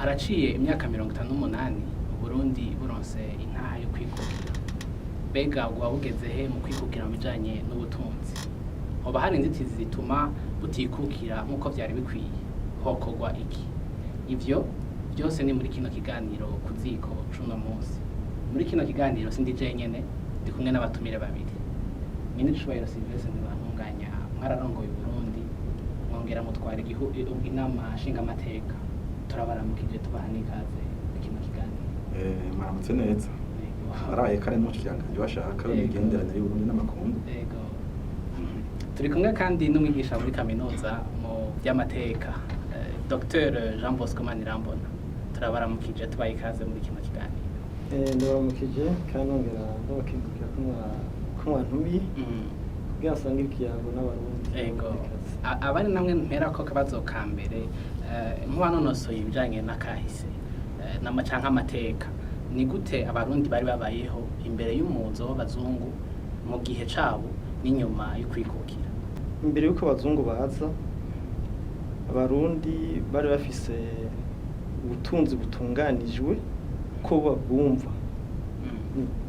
haraciye imyaka 58 Uburundi buronse intahe yo kwikukira. Bega bugeze he mu kwikukira bijanye n'ubutunzi? Hoba hari inzitizi zituma butikukira nkuko vyari bikwiye? Hokorwa iki? Ivyo byose ni muri kino kiganiro Kuziko cuno munsi. Muri kino kiganiro sindi jenyene ndi kumwe n'abatumire babiri. Dr Sylvestre Ntibantunganye mwararongoye Uburundi, mwongera mutwara igihugu inama nshinga amateka. Turabaramukije tubaha n'ikaze kino kiganiro. Mwaramutse neza. Harabaye kare mu kiranganje bashaka imigenderanire y'Uburundi n'amakungu. Yego. Turi kumwe kandi n'umwigisha muri Kaminuza mu by'amateka, Dr Jean Bosco Manirambona. Turabaramukije tubaha ikaze muri kino kiganiro. Ndabaramukije kandi nongera ndabakingukira ko mwantumiye kugira asangira ikiyago n'abarundi. Yego. Abari namwe mpera ko kabazo ka mbere nk'uwanonosoye ibijanye na kahise n'amacanka amateka, ni gute abarundi bari babayeho imbere y'umuzo w'abazungu mu gihe cabo n'inyuma yo kwikukira? Imbere yuko abazungu baza, abarundi bari bafise ubutunzi butunganijwe ko babwumva.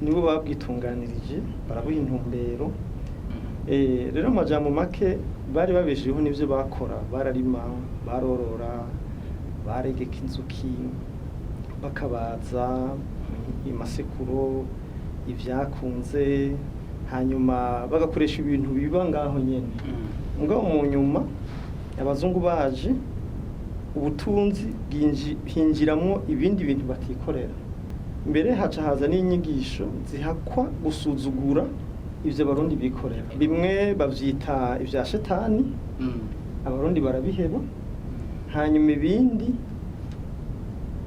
Nibo babwitunganirije barabuha intumbero. Rero amajambo make bari babesheho n'ivyo bakora, bararima, barorora, baregeka inzuki, bakabaza imasekuro, ivyakunze, hanyuma bagakoresha ibintu biba ngaho nyene. Mugabo mu nyuma abazungu baje, ubutunzi hinjiramwo ibindi bintu batikorera. Mbere haca haza n'inyigisho zihakwa gusuzugura ivyo abarundi bikorera. Bimwe bavyita ivya shetani, abarundi barabiheba. Hanyuma ibindi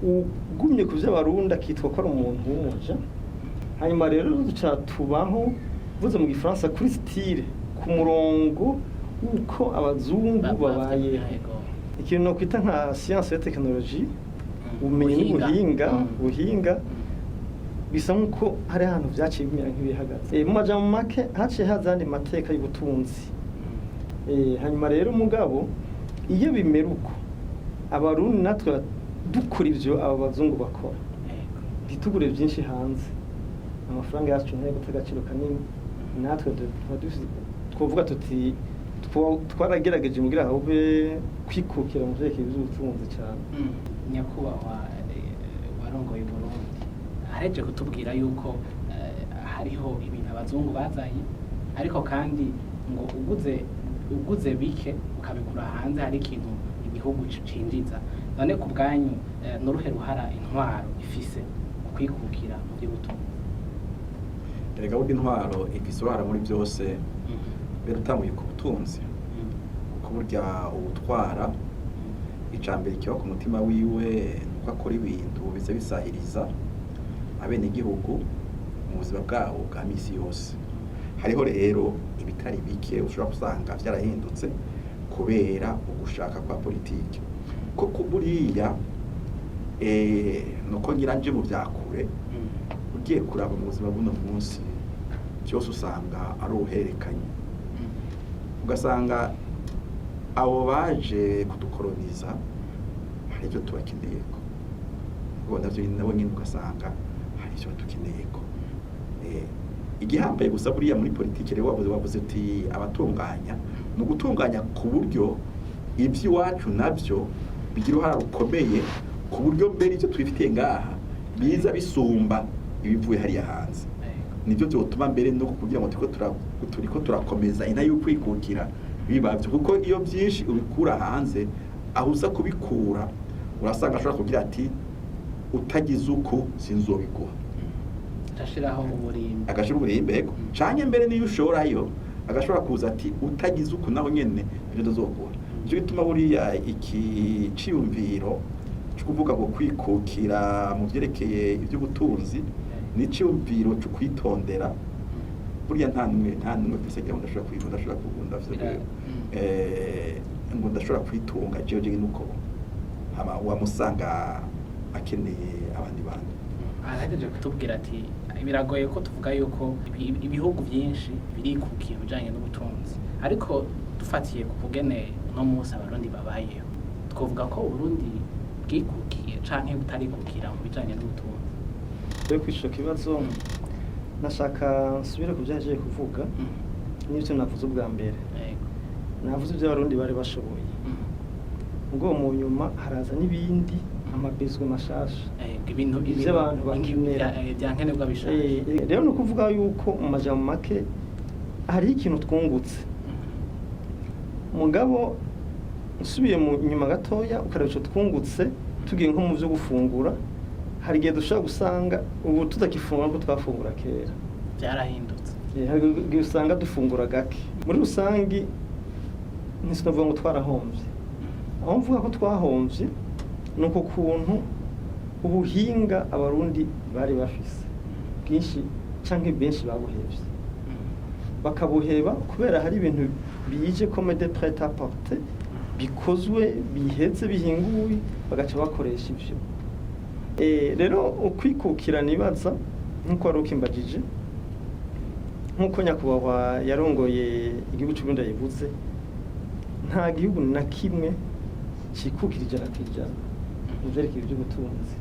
ugumye kuvyo abarundi akitwa ko ari umuntu w'umuja. Hanyuma rero duca tubaho vuze mu gifaransa kuri style ku murongo uko abazungu babayeho. Ikintu no kwita nka science et technologie, ubumenyi n'ubuhinga bisa nkuko hari ahantu vyaciye bimera nk'ibihagaze. Mu majambo make haciye hazandi mateka y'ubutunzi. Hanyuma rero mugabo iyo bimera uko abarundi natwe dukora ivyo abo bazungu bakora, ditugure vyinshi hanze, amafaranga yacu ntari gutega agaciro kanini, natwe twovuga tuti twaragerageje mugira ahubwe kwikukira mu vyerekeye vy'ubutunzi cyane. Nyakubahwa warongoye Uburundi, aheje kutubwira yuko hariho ibintu abazungu bazanye, ariko kandi ngo uguze bike ukabikura hanze hari ikintu igihugu cinjiza. None ku bwanyu n'uruhe ruhara intwaro ifise mu kwikukira mu by'ubutunzi? Erega burya intwaro ifise uruhara muri byose. Mbere utanguye ku butunzi, kuko burya ubutwara icambere kiba ku mutima wiwe nuko akora ibintu bize bisahiriza abenegihugu mu buzima bwabo bwa misi yose. Hariho rero ibitari bike ushobora gusanga vyarahindutse kubera ugushaka kwa politiki. Koko buriya nuko ngira nje mu vyakure, ugiye kuraba mu buzima bw'uno munsi cyose usanga ari uherekanye. Ugasanga abo baje kudukoloniza hari icyo tubakeneyeko, ubwo navyo nabo nyine ugasanga hari icyo tukeneyeko. Igihambaye gusa buriya muri politiki rero wavuze uti abatunganya no gutunganya ku buryo iby'iwacu navyo bigira uruhara rukomeye, ku buryo mbere icyo twifitiye ngaha biza bisumba ibivuye hariya hanze. Nivyo byotuma mbere no kugira ngo turiko turakomeza ina yo kwikukira bibavyo, kuko iyo byinshi ubikura hanze aho uza kubikura urasanga ashobora kugira ati utagize uko sinzobiguha, ashiraho uburimbe, agashira uburimbe canke mbere niyo ushorayo agashobora kuza ati utagize uko naho nyene ibyo ndazoguha. Nicyo gituma buriya iki ciyumviro cyo kuvuga ngo kwikukira mu byerekeye iby'ubutunzi ni ciyumviro cyo kwitondera. Buriya nta numwe twese ngo ndashobora kugunda ngo ndashobora kwitunga jeje nuko hama wamusanga akeneye abandi bantu. Arahejeje kutubwira ati biragoye ko tuvuga yuko ibihugu byinshi birikukiye bijanye n'ubutunzi, ariko dufatiye ku kugene no munsi abarundi babayeho, twovuga ko Uburundi bwikukiye canke butarikukira mu bijanye n'ubutunzi? Rero kwisho kibazo nashaka nsubire kuvyaje kuvuga n'ivyo navuze ubwa mbere. Navuze ibyo abarundi bari bashoboye. Ngo mu nyuma haraza n'ibindi amabizwe mashasha. Ibintu abantu bakenera byankenerwa bishaje. Rero no kuvuga yuko mu majambo make hari ikintu twungutse. Mugabo usubiye mu nyuma gatoya ukareba ico twungutse tugiye nko mu byo gufungura hari gihe dushaka gusanga ubu tutakifungura ko twafungura kera. Byarahindutse. Hari gihe usanga dufungura gake. Muri rusangi nisinavuga ngo twarahombye. Aho mvuga ko twahombye nuko kuntu ubuhinga abarundi bari bafise bwinshi canke benshi babuhevye bakabuheba kubera hari ibintu bije comme de prêt à porter bikozwe biheze bihinguye bagaca bakoresha ivyo. Rero ukwikukira nibaza nkuko wari ukimbagije nkuko nyakubahwa yarongoye igihugu cy'Uburundi yivuze nta gihugu na kimwe cikukira ijana kwijana mu vyerekeye ivy'ubutunzi.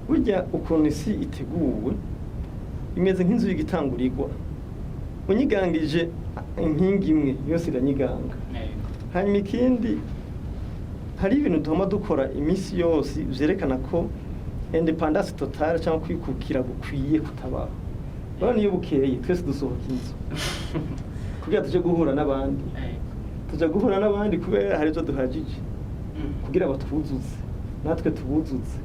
Burya ukuntu isi iteguwe imeze nk'inzu y'igitangurirwa unyigangije inkingi imwe yose iranyiganga. Hanyuma ikindi hari ibintu duhoma dukora iminsi yose vyerekana ko independence totale cyangwa kwikukira gukwiye kutabaho. Bano iyo bukeye twese dusohoka inzu kugira tuje guhura n'abandi tuja guhura n'abandi kubera hari ibyo duhagije kugira batwuzuze natwe tubuzuze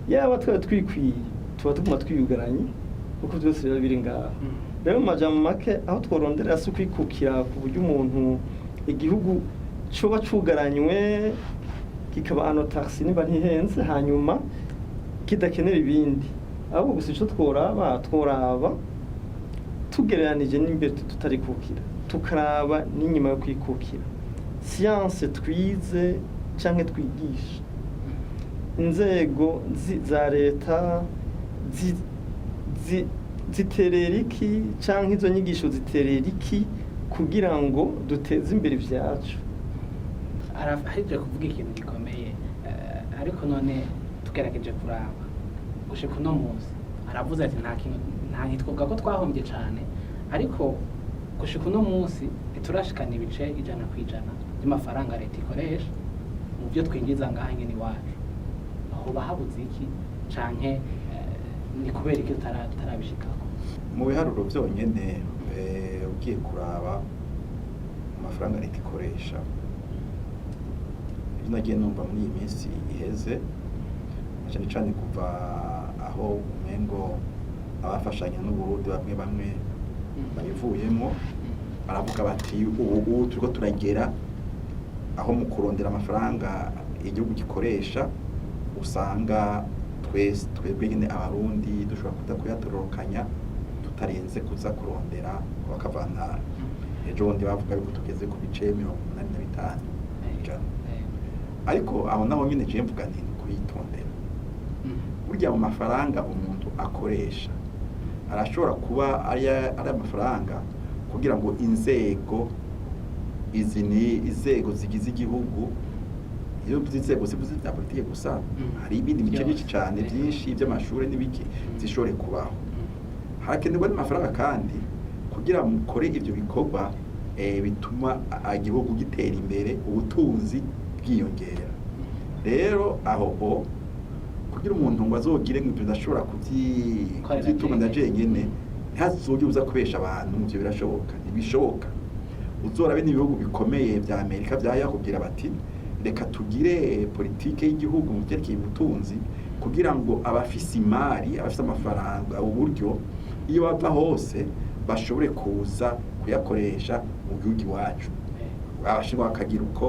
yaba twe twikwiye tuba tuguma twiyugaranye kuko byose rero biri ngaho. Rero mu majambo make aho tworondera si kwikukira ku buryo umuntu igihugu coba cugaranywe kikaba anotaxi niba ntihenze hanyuma kidakenera ibindi ahubwo gusa ico tworaba tugereranije n'imbere tutarikukira tukaraba n'inyuma yo kwikukira science twize canke twigisha inzego za leta ziterera iki canke izo nyigisho ziterera iki kugira ngo duteze imbere ivyacu. Arafahije kuvuga ikintu gikomeye ariko none tugerageje kuraba gushika uno munsi aravuze ati nta ntitwovuga ko twahombye cane ariko gushika uno munsi turashikana ibice 100% by'amafaranga leta ikoresha mu byo twinjiza ngaha nyene iwacu. Hoba habuze iki canke ni kubera iki tarabishikako? Mu biharuro byonyene ugiye kuraba amafaranga leta ikoresha nagiye numva muri iyi minsi iheze cyane cyane kuva aho umengo abafashanya n'Uburundi bamwe babivuyemo baravuga bati ubu turiko turagera aho mu kurondera amafaranga igihugu gikoresha usanga twebwe nyine abarundi dushobora kuza kuyatororokanya tutarenze kuza kurondera bakavana ejo bundi bavuga yuko tugeze ku bice 85%. Ariko aho naho nyine je mvuga nti kuyitondera. Burya mu mafaranga umuntu akoresha arashobora kuba ari amafaranga kugira ngo inzego zigize igihugu iyo inzego zivuze za politike gusa hari ibindi bice byinshi cyane byinshi by'amashuri n'ibiki zishobore kubaho. Harakenerwa n'amafaranga kandi kugira mukore ivyo bikorwa bituma igihugu gitera imbere ubutunzi bwiyongera. Rero aho kugira umuntu ngo azogire ngo tudashobora kuvyitunga ndajenyene ntazoje uza kubesha abantu mu byo birashoboka ntibishoboka. Uzorabe n'ibihugu bikomeye vya Amerika vyayakubwira bati reka tugire politike y'igihugu mu byerekeye ubutunzi kugira ngo abafise imari abafise amafaranga uburyo iyo bava hose bashobore kuza kuyakoresha mu gihugu iwacu. Abashinwa bakagira uko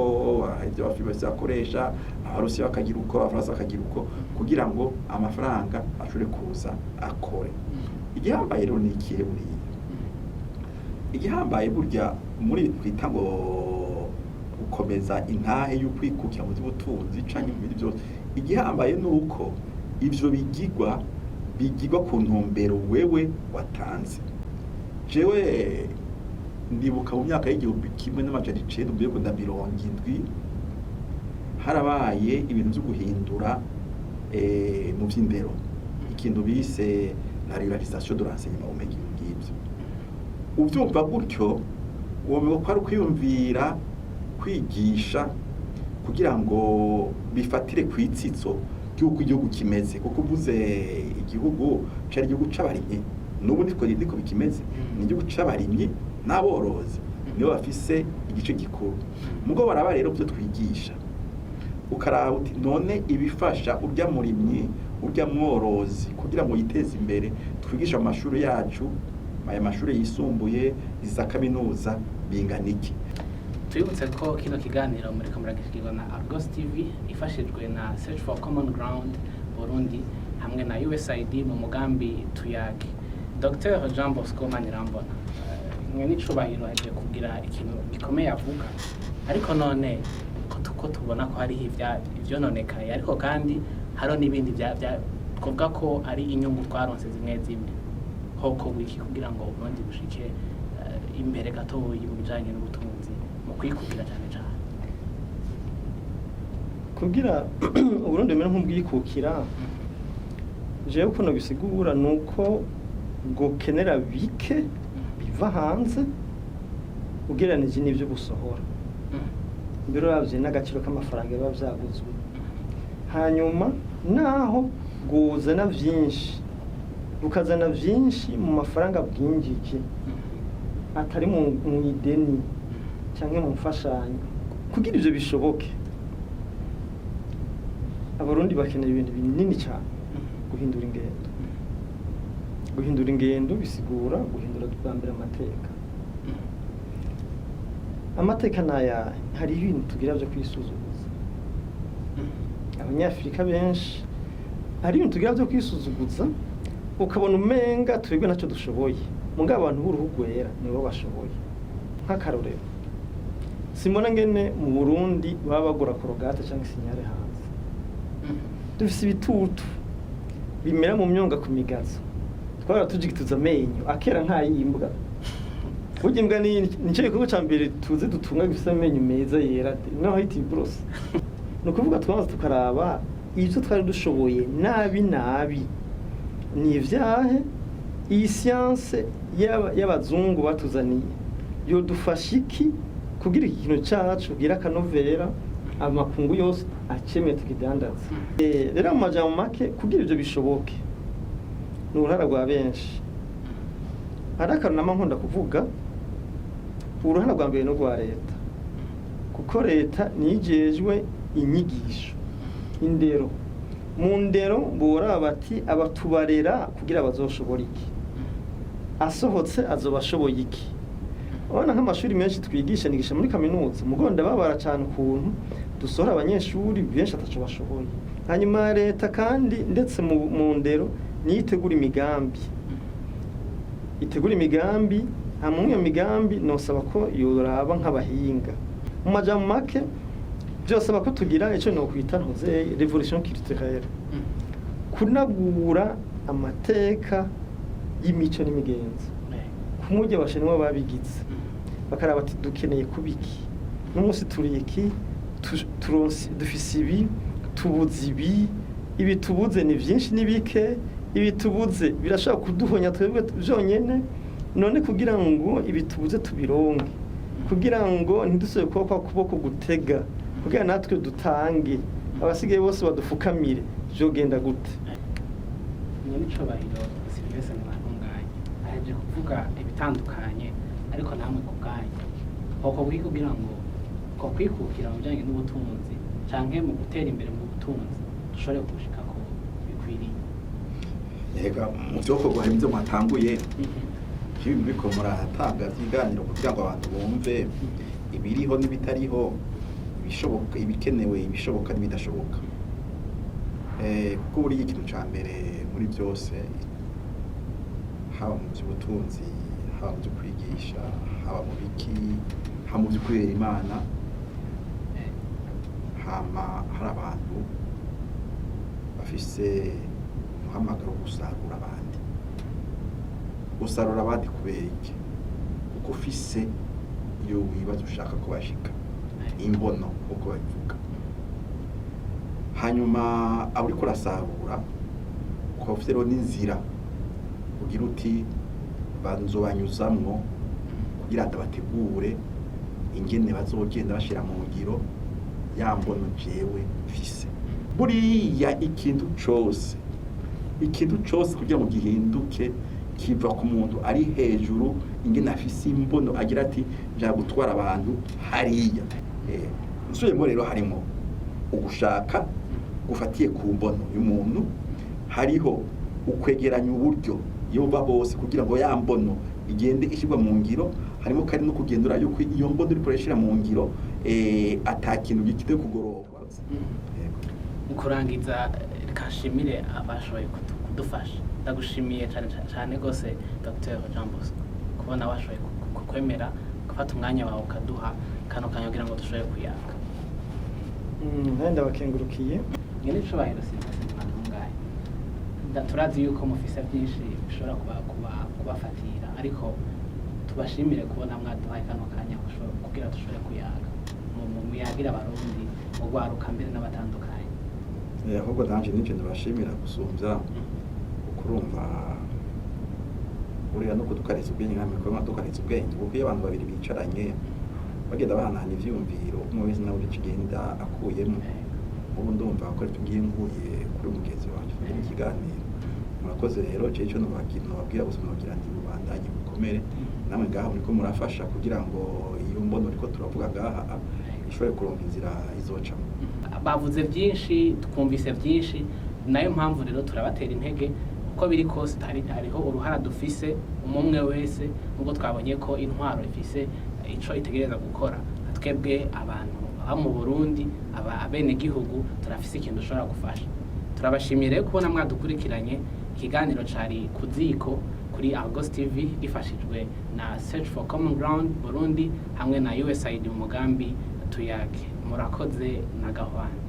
ibyo bafise bakoresha abarusi bakagira uko abafaransa bakagira uko kugira ngo amafaranga ashobore kuza akore. Igihambaye rero ni ikihe buriya? Igihambaye burya muri twita ngo gukomeza intahe y'ukwikukira mu by'ubutunzi canke mu bindi byose. Igihambaye nuko ivyo bigirwa ku ntumbero wewe watanze. Jewe ndibuka mu myaka y'igihumbi kimwe n'amajana 1970 harabaye ibintu byo guhindura mu by'indero, ikintu bise la ruralisation de l'enseignement mu gihugu ngibyo. Ubyumva gutyo uwo ko ari kwiyumvira kwigisha kugira ngo bifatire ku itsitso cy'uko igihugu kimeze, kuko uvuze igihugu cari igihugu c'abarimye, n'ubu niko bikimeze, ni igihugu c'abarimye n'aborozi nibo bafise igice gikuru. Mugo baraba rero byo twigisha ukaraba uti none ibifasha urya murimyi urya mworozi kugira ngo yiteze imbere, twigisha amashuri yacu, aya mashuri yisumbuye, iza kaminuza bingana iki. Tuyibutse ko kino kiganiro muri kamuragishikirwa na ArgosTv ifashijwe na Seach for Common Ground Burundi hamwe na USAID mu mugambi tuyage. Dr Jean Bosco Manirambona, mwe n'icubahiro aje kugira ikintu gikomeye avuga, ariko none ko tubona ko hari ivyononekaye, ariko kandi haro n'ibindi twovuga ko ari inyungu twaronse zimwe zimwe. Hokorwa iki kugira ngo Uburundi bushike imbere gatoyi mu bijanye n'ubutunzi mu kwikukira cyane cyane? Kugira Uburundi bumere nk'ubwikukira, jewe uko nobisigura nuko bwokenera bike biva hanze ugereranije n'ivyo busohora. Mbere uravye n'agaciro k'amafaranga biba vyaguzwe, hanyuma naho bwuzana vyinshi, bukazana vyinshi mu mafaranga bwinjike atari mu ideni cyangwa mu mfashanyo. Kugira ivyo bishoboke, Abarundi bakeneye ibintu binini cyane: guhindura ingendo. Guhindura ingendo bisigura guhindura twambere amateka. Amateka naya hari ibintu tugira byo kwisuzuguza. Abanyafrika benshi hari ibintu tugira byo kwisuzuguza, ukabona umenga twebwe nacyo dushoboye, mugabo abantu b'uruhu rwera nibo bashoboye. Nk'akarorero, simona ngene mu Burundi baba bagura korogate cyangwa sinyare hanze. Dufise ibitutu bimera mu myonga ku migazo, twara tujigituza amenyo akera nkayimbwa. Burya imbwa nico gikorwa ca mbere tuzi dutunga gifise amenyo meza yera, naho hiti bros. No kuvuga twaza tukaraba ivyo twari dushoboye nabi ni ivyahe iyi science y'abazungu batuzaniye yo dufashiki kugira ikintu cacu gira kanovera amakungu yose akemeye tukidandaza. Rero mu majambo make kugira ivyo bishoboke n'uruhara rwa benshi. Arakana nkunda kuvuga uruhara rwa mbere no rwa leta, kuko leta nijejwe inyigisho, indero. Mu ndero bora bati abatubarera kugira bazoshobora iki, asohotse azobashoboye iki. Abana nk'amashuri menshi twigisha nigisha muri kaminuza, mugonda babara cyane ukuntu dusohora abanyeshuri benshi ataco bashoboye. Hanyuma leta kandi ndetse mu ndero niyitegura imigambi, itegura imigambi, hamwe iyo migambi nosaba ko yoraba nk'abahinga. Mu majambo make byose bako tugira ico no kwita ntuze revolution culturelle, kunagura amateka y'imico n'imigenzo. Kumujye bashenwa babigize bakaraba ati dukeneye kubiki, n'umunsi turi iki, turonse dufise ibi, tubuze ibi tubuze ni vyinshi nibike, ibi tubuze birashaka kuduhonya twebwe byonyene. None kugira ngo ibi tubuze tubironke, kugira ngo ntidusubire kwa kuboko gutega, kugira natwe dutange, abasigaye bose badufukamire, byogenda gute? Nyamicobahiro Sylvestre Ntibantunganye aje kuvuga ibitandukanye, ariko namwe kubwanyu Hokorwa kugira ngo ko kwikukira mu bijanye n'ubutunzi canke mu gutera imbere mu butunzi dushobore gushika ko bikwiriye. Ega mu Hokorwa hari ibyo mwatanguye, ibi biko muratanga ikiganiro kugira ngo abantu bumve ibiriho n'ibitariho, ibishoboka, ibikenewe, ibishoboka n'ibidashoboka. Kuko buri ikintu ca mbere muri byose, haba mu by'ubutunzi, haba mu byo kwigisha, haba mu biki, haba mu byo kurera Imana, hama hari abantu bafise umuhamagaro wo gusarura abandi. Usarura abandi kubera iki? Kuko ufise iyo wibaza ushaka kubashika imbono uko bavuga. hanyuma abo uriko urasarura ukaba ufite rero n'inzira ugira uti banzobanyuzamwo kugira ngo bategure ingene bazogenda bashira mu ngiro yambono jewe mfise. Buriya ikintu cose kugira ngo gihinduke kiva ku muntu ari hejuru ingene afise imbono agira ati nja gutwara abantu hariya. Nsubiyemo rero harimo ugushaka gufatiye ku mbono y'umuntu, hariho ukwegeranya uburyo yoba bose kugira ngo ya mbono igende ishyirwa mu ngiro, harimo kandi no kugendera yuko iyo mbono uri kureshira mu ngiro atakintu gikite kugororwa. Kurangiza kashimire abashoboye kudufasha. Ndagushimiye cyane gose Dr Jean Bosco kubona washoboye kukwemera gufata umwanya wawe ukaduha kano kanyogira ngo dushoboye kuyaga. Nenda bakengurukiye. Ngene cubahiro Ntibantunganye. Turazi yuko mufise byinshi bishobora kubafatira, ariko tubashimire kubona mwaduhaye kano kanya kugira dushobore kuyaga muyagira abarundi mu gwaruka mbere n'abatandukanye. Ahubwo nanje n'icyo ndabashimira gusumvya kurumva uriya no kudukareza ubwenge nkamwe ko dukareza ubwenge kuko iyo abantu babiri bicaranye bagenda bahanahana ivyumviro umwe wese nawe kigenda akuyemo. Ubu ndumva ko tugiye nguye kuri mugezi wanje mu kiganiro. Murakoze rero cyo nobabwira ubuzima kugira ngo bubandanye bukomere, namwe ngaho niko murafasha kugira ngo iyo mbono ariko turavuga ngaha ishobore kuronka inzira izocamo. Bavuze byinshi twumvise byinshi, nayo mpamvu rero turabatera intege uko biri kose hariho uruhara dufise umwe wese, nubwo twabonye ko intwaro ifise ico itegereza gukora. Twebwe abantu aba mu Burundi abene gihugu turafise ikintu dushobora gufasha. Turabashimire kubona mwadukurikiranye. Ikiganiro cari Kuziko kuri ArgosTv gifashijwe na Seach for Common Ground Burundi hamwe na USAID mu mugambi tuyage. Murakoze na gahwana.